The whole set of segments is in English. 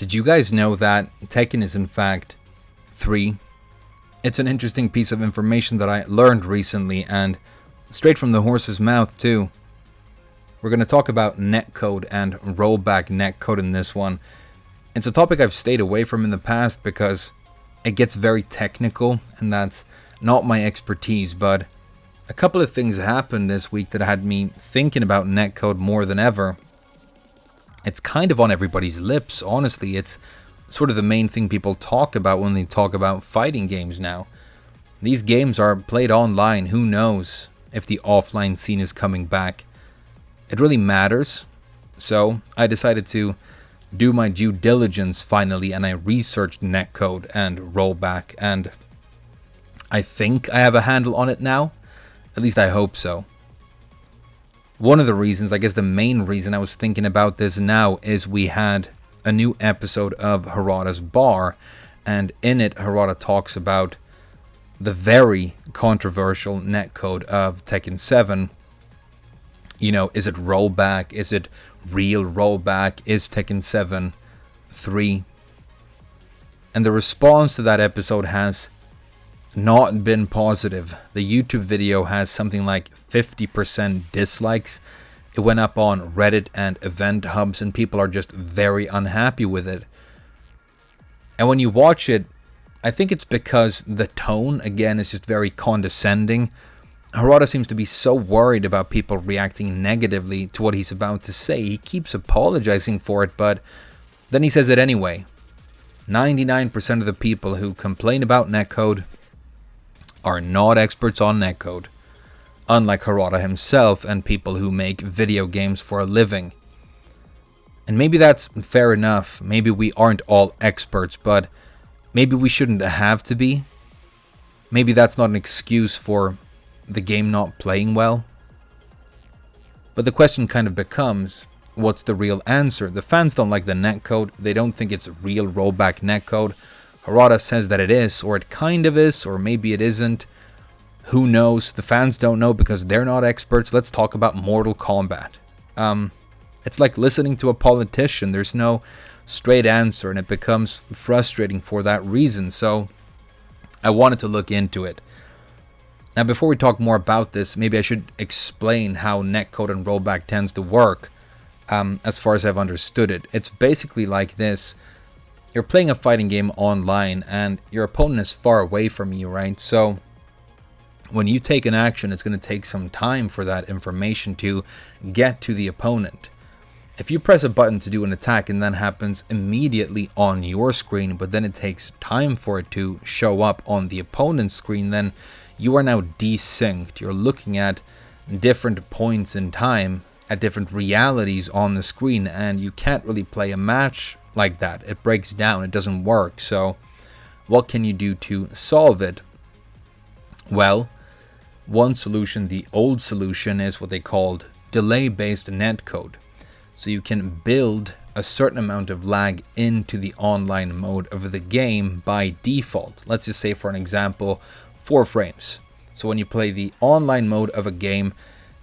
Did you guys know that Tekken is in fact 3? It's an interesting piece of information that I learned recently, and straight from the horse's mouth too. We're going to talk about netcode and rollback netcode in this one. It's a topic I've stayed away from in the past because it gets very technical, and that's not my expertise, but a couple of things happened this week that had me thinking about netcode more than ever. It's kind of on everybody's lips, honestly. It's sort of the main thing people talk about when they talk about fighting games now. These games are played online. Who knows if the offline scene is coming back? It really matters. So I decided to do my due diligence finally, and I researched netcode and rollback, and I think I have a handle on it now. At least I hope so. One of the reasons, I guess the main reason I was thinking about this now, is we had a new episode of Harada's Bar, and in it Harada talks about the very controversial netcode of Tekken 7. You know, is it rollback? Is it real rollback? Is Tekken 7 3? And the response to that episode has not been positive. The YouTube video has something like 50% dislikes. It went up on Reddit and event hubs, and people are just very unhappy with it. And when you watch it, I think it's because the tone, again, is just very condescending. Harada seems to be so worried about people reacting negatively to what he's about to say. He keeps apologizing for it, but then he says it anyway. 99% of the people who complain about netcode are not experts on netcode, unlike Harada himself and people who make video games for a living. And maybe that's fair enough. Maybe we aren't all experts, but maybe we shouldn't have to be. Maybe that's not an excuse for the game not playing well. But the question kind of becomes, what's the real answer? The fans don't like the netcode. They don't think it's real rollback netcode. Harada says that it is, or it kind of is, or maybe it isn't. Who knows? The fans don't know because they're not experts. Let's talk about Mortal Kombat. It's like listening to a politician. There's no straight answer, and it becomes frustrating for that reason. So I wanted to look into it. Now, before we talk more about this, maybe I should explain how netcode and rollback tends to work, as far as I've understood it. It's basically like this. You're playing a fighting game online, and your opponent is far away from you, right? So when you take an action, it's going to take some time for that information to get to the opponent. If you press a button to do an attack and that happens immediately on your screen, but then it takes time for it to show up on the opponent's screen, then you are now desynced. You're looking at different points in time, at different realities on the screen, and you can't really play a match like that. It breaks down. It doesn't work. So what can you do to solve it? Well, one solution, the old solution, is what they called delay-based netcode. So you can build a certain amount of lag into the online mode of the game by default. Let's just say, for an example, 4 frames. So when you play the online mode of a game,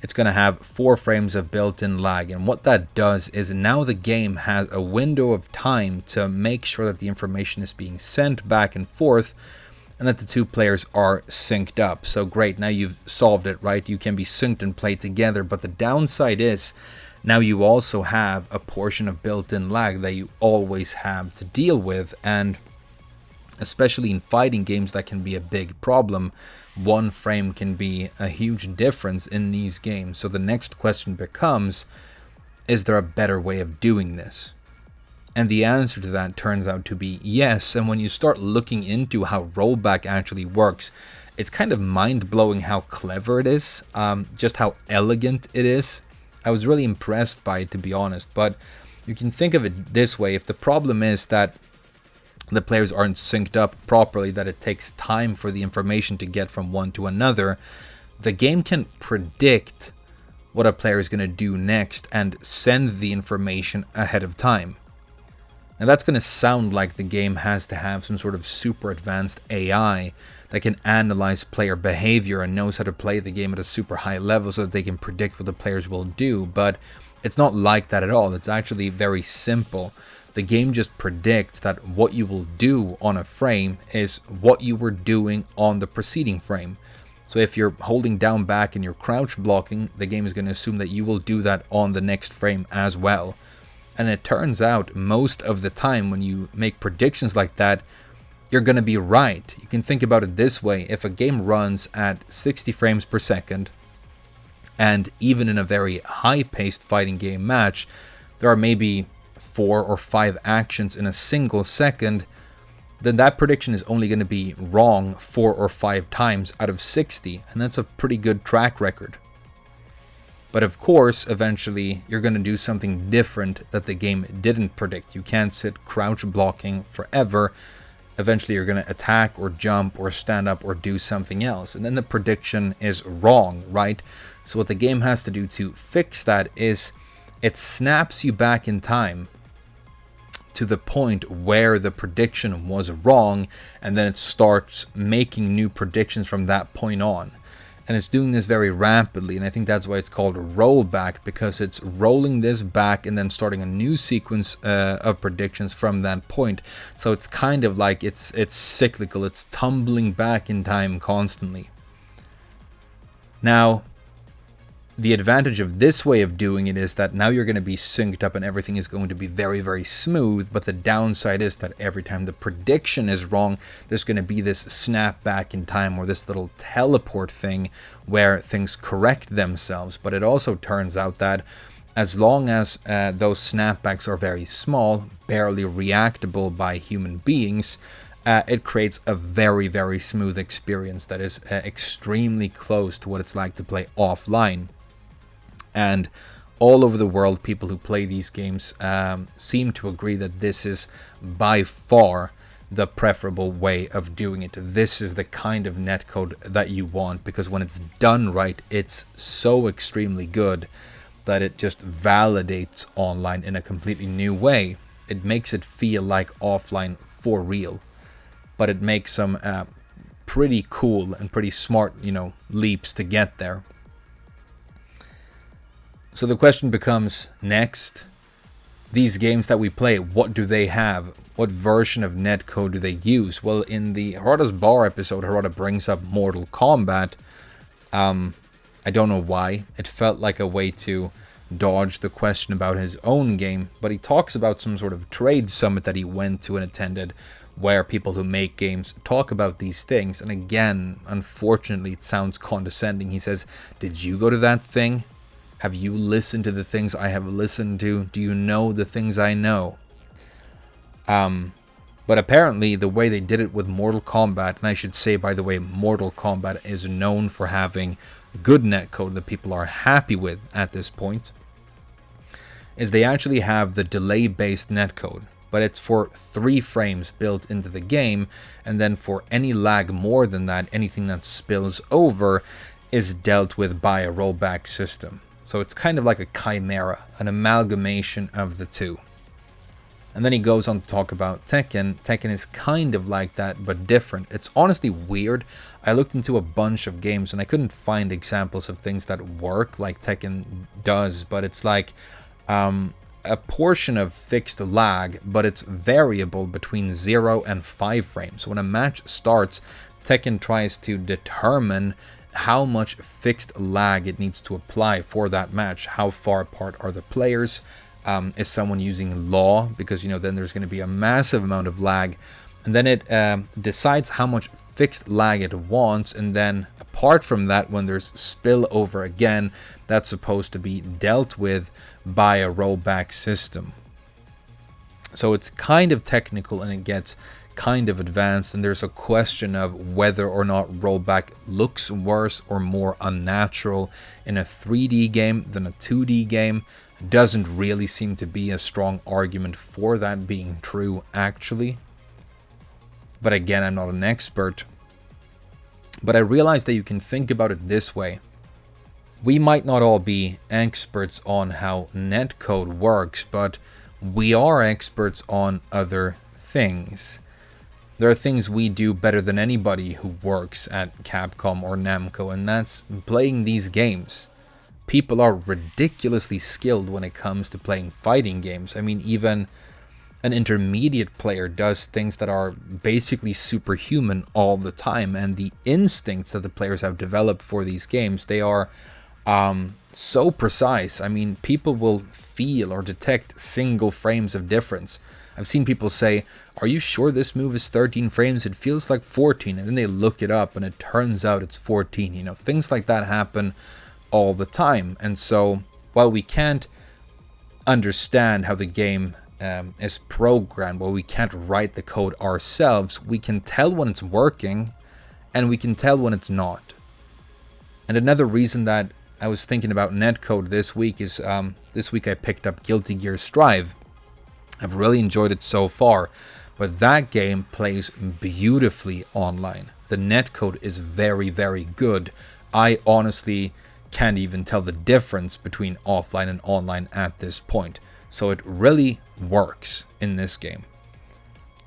it's going to have 4 frames of built-in lag. And what that does is now the game has a window of time to make sure that the information is being sent back and forth, and that the two players are synced up. So great, now you've solved it, right? You can be synced and play together. But the downside is, now you also have a portion of built-in lag that you always have to deal with. And especially in fighting games, that can be a big problem. 1 frame can be a huge difference in these games. So the next question becomes, is there a better way of doing this? And the answer to that turns out to be yes. And when you start looking into how rollback actually works, it's kind of mind-blowing how clever it is, just how elegant it is. I was really impressed by it, to be honest. But you can think of it this way. If the problem is that the players aren't synced up properly, that it takes time for the information to get from one to another, the game can predict what a player is going to do next and send the information ahead of time. Now that's going to sound like the game has to have some sort of super advanced AI that can analyze player behavior and knows how to play the game at a super high level so that they can predict what the players will do, but it's not like that at all. It's actually very simple. The game just predicts that what you will do on a frame is what you were doing on the preceding frame. So if you're holding down back and you're crouch blocking, the game is going to assume that you will do that on the next frame as well. And it turns out most of the time when you make predictions like that, you're going to be right. You can think about it this way. If a game runs at 60 frames per second, and even in a very high-paced fighting game match, there are maybe 4 or 5 actions in a single second, then that prediction is only going to be wrong 4 or 5 times out of 60, and that's a pretty good track record. But of course, eventually, you're going to do something different that the game didn't predict. You can't sit crouch blocking forever. Eventually, you're going to attack or jump or stand up or do something else, and then the prediction is wrong, right? So what the game has to do to fix that is it snaps you back in time to the point where the prediction was wrong, and then it starts making new predictions from that point on. And it's doing this very rapidly, and I think that's why it's called rollback, because it's rolling this back and then starting a new sequence of predictions from that point. So it's kind of like it's cyclical, it's tumbling back in time constantly. Now, the advantage of this way of doing it is that now you're going to be synced up and everything is going to be very, very smooth. But the downside is that every time the prediction is wrong, there's going to be this snap back in time or this little teleport thing where things correct themselves. But it also turns out that as long as those snapbacks are very small, barely reactable by human beings, it creates a very, very smooth experience that is extremely close to what it's like to play offline. And all over the world, people who play these games seem to agree that this is by far the preferable way of doing it. This is the kind of netcode that you want, because when it's done right, it's so extremely good that it just validates online in a completely new way. It makes it feel like offline for real, but it makes some pretty cool and pretty smart, leaps to get there. So the question becomes, next, these games that we play, what do they have? What version of netcode do they use? Well, in the Harada's Bar episode, Harada brings up Mortal Kombat. I don't know why. It felt like a way to dodge the question about his own game, but he talks about some sort of trade summit that he went to and attended, where people who make games talk about these things. And again, unfortunately, it sounds condescending. He says, "Did you go to that thing? Have you listened to the things I have listened to? Do you know the things I know?" But apparently the way they did it with Mortal Kombat, and I should say, by the way, Mortal Kombat is known for having good netcode that people are happy with at this point, is they actually have the delay-based netcode, but it's for 3 frames built into the game, and then for any lag more than that, anything that spills over is dealt with by a rollback system. So it's kind of like a chimera, an amalgamation of the two. And then he goes on to talk about Tekken. Tekken is kind of like that, but different. It's honestly weird. I looked into a bunch of games and I couldn't find examples of things that work like Tekken does, but it's like a portion of fixed lag, but it's variable between 0 and 5 frames. So when a match starts, Tekken tries to determine how much fixed lag it needs to apply for that match. How far apart are the players? Is someone using law? Because, then there's going to be a massive amount of lag. And then it decides how much fixed lag it wants. And then apart from that, when there's spillover again, that's supposed to be dealt with by a rollback system. So it's kind of technical and it gets kind of advanced, and there's a question of whether or not rollback looks worse or more unnatural in a 3D game than a 2D game. Doesn't really seem to be a strong argument for that being true, actually. But again, I'm not an expert. But I realize that you can think about it this way. We might not all be experts on how netcode works, but we are experts on other things. There are things we do better than anybody who works at Capcom or Namco, and that's playing these games. People are ridiculously skilled when it comes to playing fighting games. I mean, even An intermediate player does things that are basically superhuman all the time, and the instincts that the players have developed for these games, they are so precise. I mean, people will feel or detect single frames of difference. I've seen people say, "Are you sure this move is 13 frames? It feels like 14." And then they look it up and it turns out it's 14. You know, things like that happen all the time. And so while we can't understand how the game is programmed, while we can't write the code ourselves, we can tell when it's working and we can tell when it's not. And another reason that I was thinking about Netcode this week is this week I picked up Guilty Gear Strive. I've really enjoyed it so far, but that game plays beautifully online. The netcode is very, very good. I honestly can't even tell the difference between offline and online at this point. So it really works in this game.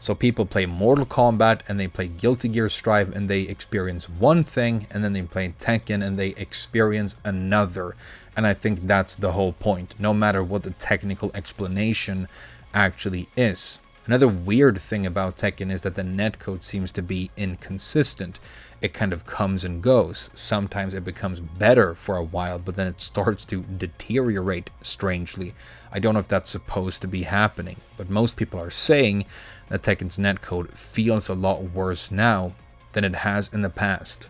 So people play Mortal Kombat and they play Guilty Gear Strive and they experience one thing, and then they play Tekken and they experience another. And I think that's the whole point, no matter what the technical explanation actually is. Another weird thing about Tekken is that the netcode seems to be inconsistent. It kind of comes and goes. Sometimes it becomes better for a while, but then it starts to deteriorate strangely. I don't know if that's supposed to be happening, but most people are saying that Tekken's netcode feels a lot worse now than it has in the past.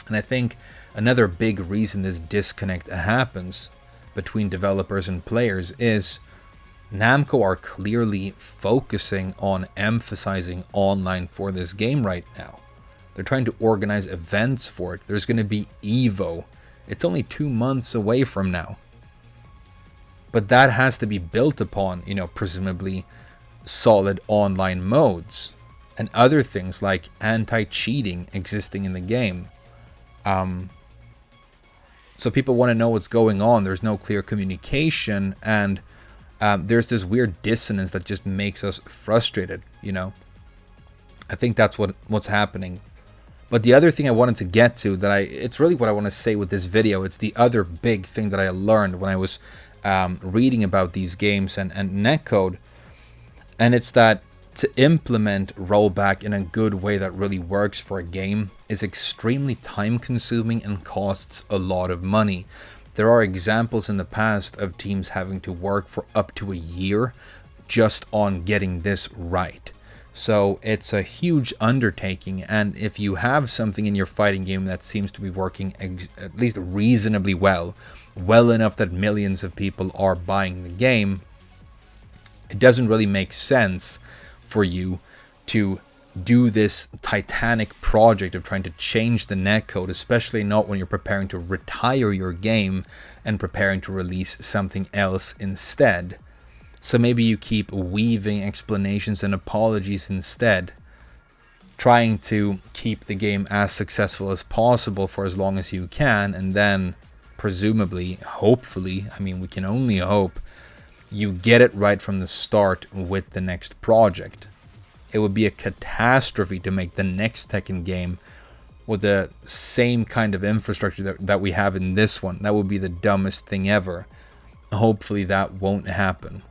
And I think another big reason this disconnect happens between developers and players is Namco are clearly focusing on emphasizing online for this game right now. They're trying to organize events for it. There's going to be EVO. It's only 2 months away from now. But that has to be built upon, presumably solid online modes and other things like anti-cheating existing in the game. So people want to know what's going on. There's no clear communication, and there's this weird dissonance that just makes us frustrated, I think that's what's happening. But the other thing I wanted to get to, it's really what I want to say with this video. It's the other big thing that I learned when I was reading about these games and Netcode. And it's that to implement rollback in a good way that really works for a game is extremely time consuming and costs a lot of money. There are examples in the past of teams having to work for up to a year just on getting this right. So it's a huge undertaking, and if you have something in your fighting game that seems to be working at least reasonably well enough that millions of people are buying the game, it doesn't really make sense for you to do this titanic project of trying to change the netcode, especially not when you're preparing to retire your game and preparing to release something else instead. So maybe you keep weaving explanations and apologies instead, trying to keep the game as successful as possible for as long as you can, and then presumably, hopefully, we can only hope, you get it right from the start with the next project. It would be a catastrophe to make the next Tekken game with the same kind of infrastructure that we have in this one. That would be the dumbest thing ever. Hopefully that won't happen.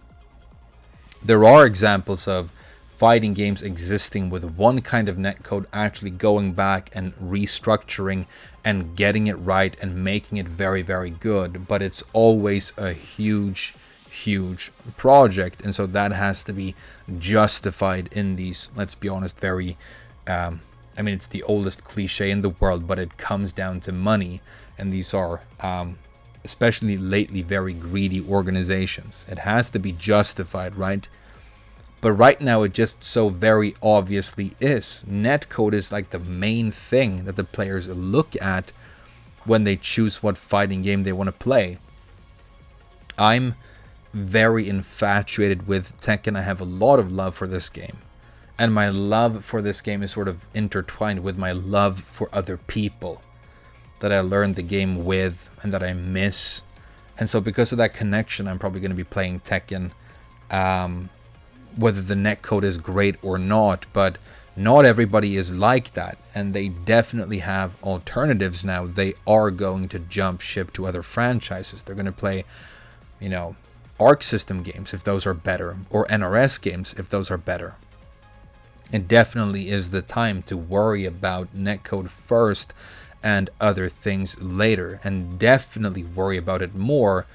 There are examples of fighting games existing with one kind of netcode actually going back and restructuring and getting it right and making it very, very good. But it's always a huge project, and so that has to be justified in these, let's be honest, very it's the oldest cliche in the world, but it comes down to money, and these are especially lately very greedy organizations. It has to be justified, right? But right now it just so very obviously is. Netcode is like the main thing that the players look at when they choose what fighting game they want to play. I'm very infatuated with Tekken. I have a lot of love for this game, and my love for this game is sort of intertwined with my love for other people that I learned the game with and that I miss. And so because of that connection, I'm probably going to be playing Tekken, whether the netcode is great or not. But not everybody is like that, and they definitely have alternatives now. They are going to jump ship to other franchises. They're going to play Arc System games if those are better, or NRS games if those are better. It definitely is the time to worry about netcode first and other things later, and definitely worry about it more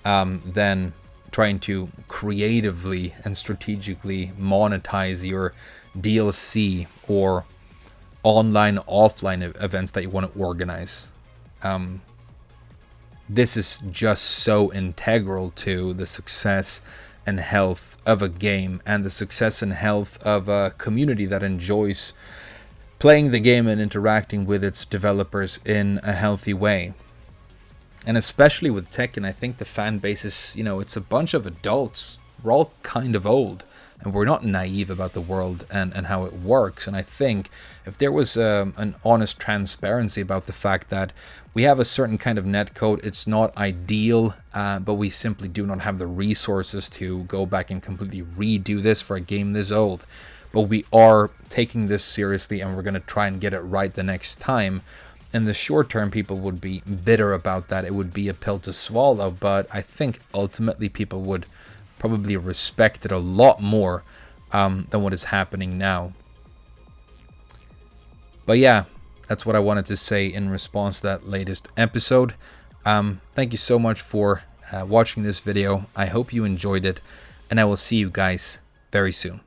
than trying to creatively and strategically monetize your DLC or online offline events that you want to organize. This is just so integral to the success and health of a game, and the success and health of a community that enjoys playing the game and interacting with its developers in a healthy way. And especially with Tekken, I think the fan base is, it's a bunch of adults. We're all kind of old, and we're not naive about the world and how it works. And I think if there was an honest transparency about the fact that we have a certain kind of netcode, it's not ideal, but we simply do not have the resources to go back and completely redo this for a game this old. But we are taking this seriously, and we're going to try and get it right the next time. In the short term, people would be bitter about that. It would be a pill to swallow, but I think ultimately people would probably respect it a lot more than what is happening now. But yeah, that's what I wanted to say in response to that latest episode. Thank you so much for watching this video. I hope you enjoyed it, and I will see you guys very soon.